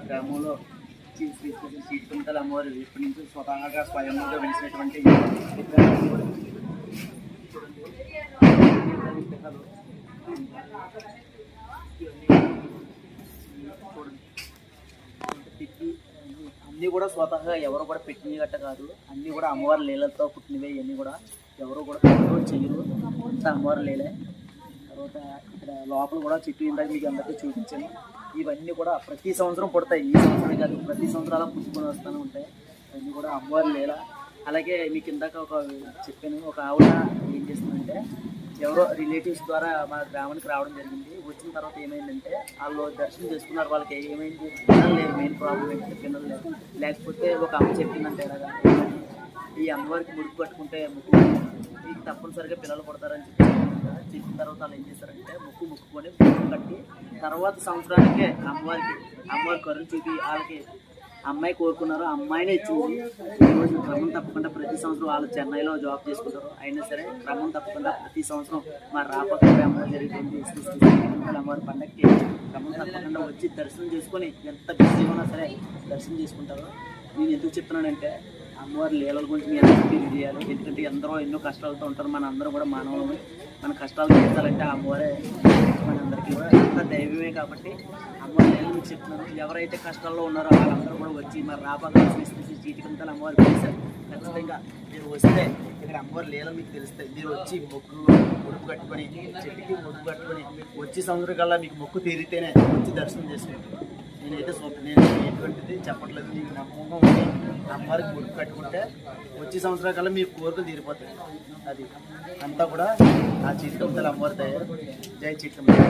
గ్రామంలో శ్రీ చీటికుంటల అమ్మవారు ఇప్పటి నుంచి స్వతహాగా స్వయంగా వెలిసినటువంటి విగ్రహాలు కూడా అన్నీ కూడా స్వతహాగా ఎవరు కూడా పెట్టినవి గట్ట కాదు, అన్నీ కూడా అమ్మవారి లీలలతో పుట్టినవే. ఇవన్నీ కూడా ఎవరు కూడా చేయరు, అంతా అమ్మవారి లీలే. తర్వాత ఇక్కడ లోపల కూడా చెట్టు ఇందాక మీకు అందరికీ చూపించాను. ఇవన్నీ కూడా ప్రతి సంవత్సరం పుడతాయి, ఈ సంవత్సరం కాదు ప్రతి సంవత్సరం అలా పుట్టుకొని వస్తూనే ఉంటాయి. అవన్నీ కూడా అమ్మవారి లీల. అలాగే మీకు ఇందాక ఒక చెప్పాను, ఒక ఆవిడ ఏం చేస్తుందంటే ఎవరో రిలేటివ్స్ ద్వారా మా గ్రామానికి రావడం జరిగింది. వచ్చిన తర్వాత ఏమైందంటే వాళ్ళు దర్శనం చేసుకున్నారు, వాళ్ళకి ఏమైంది పిల్లలు లేదు. మెయిన్ ప్రాబ్లం ఏంటంటే పిల్లలు లేదు. లేకపోతే ఒక అమ్మ చెప్పిందంటే ఎలాగా ఈ అమ్మవారికి ముడుపు కట్టుకుంటే ముక్కు మీకు తప్పనిసరిగా పిల్లలు పడతారని చెప్పిన తర్వాత వాళ్ళు ఏం చేస్తారంటే మొక్కుకొని ముక్కు కట్టి తర్వాత సంవత్సరానికే అమ్మవారి కరుణ చూపి వాళ్ళకి అమ్మాయి కోరుకున్నారు, అమ్మాయినే ఇచ్చింది. ఈరోజు క్రమం తప్పకుండా ప్రతి సంవత్సరం వాళ్ళు చెన్నైలో జాబ్ చేసుకుంటారు. అయినా సరే క్రమం తప్పకుండా ప్రతి సంవత్సరం మా రాపక్క అమ్మవారు జరుగుతుంది అమ్మవారి పండగకి క్రమం తప్పకుండా వచ్చి దర్శనం చేసుకొని ఎంత బిజీగా ఉన్నా సరే దర్శనం చేసుకుంటారు. నేను ఎందుకు చెప్తున్నానంటే అమ్మవారి లీలల గురించి మీ అందరికీ తెలియజేయాలి. ఎందుకంటే ఎందరో ఎన్నో కష్టాలతో ఉంటారు, మన అందరం కూడా మానవులు. మన కష్టాలు తీర్చాలంటే అమ్మవారే మనందరికీ కూడా అంత దైవమే. కాబట్టి అమ్మవారి లీలలు మీకు చెప్తున్నాను. ఎవరైతే కష్టాల్లో ఉన్నారో వాళ్ళందరూ కూడా వచ్చి మరి రాపక్క చీటికంతలు అమ్మవారు పిలిచారు. ఖచ్చితంగా మీరు వస్తే ఇక్కడ అమ్మవారి లీలలు మీకు తెలుస్తాయి. మీరు వచ్చి ముడుపు కట్టుకొని చెట్టుకి ముడుపు కట్టుకొని వచ్చే సంవత్సరం కల్లా మీకు మొక్కు తీరితేనే వచ్చి దర్శనం చేసుకుంటారు. నేను ఎటువంటిది చెప్పట్లేదు, మీకు నమ్మకంగా ఉండి అమ్మవారికి ముడుపు కట్టుకుంటే వచ్చే సంవత్సరాల కల్లా మీ కోరికలు తీరిపోతాయి. అది అంతా కూడా ఆ చీటికంతలు అమ్మవారి దయ. జై చీటికంతలు.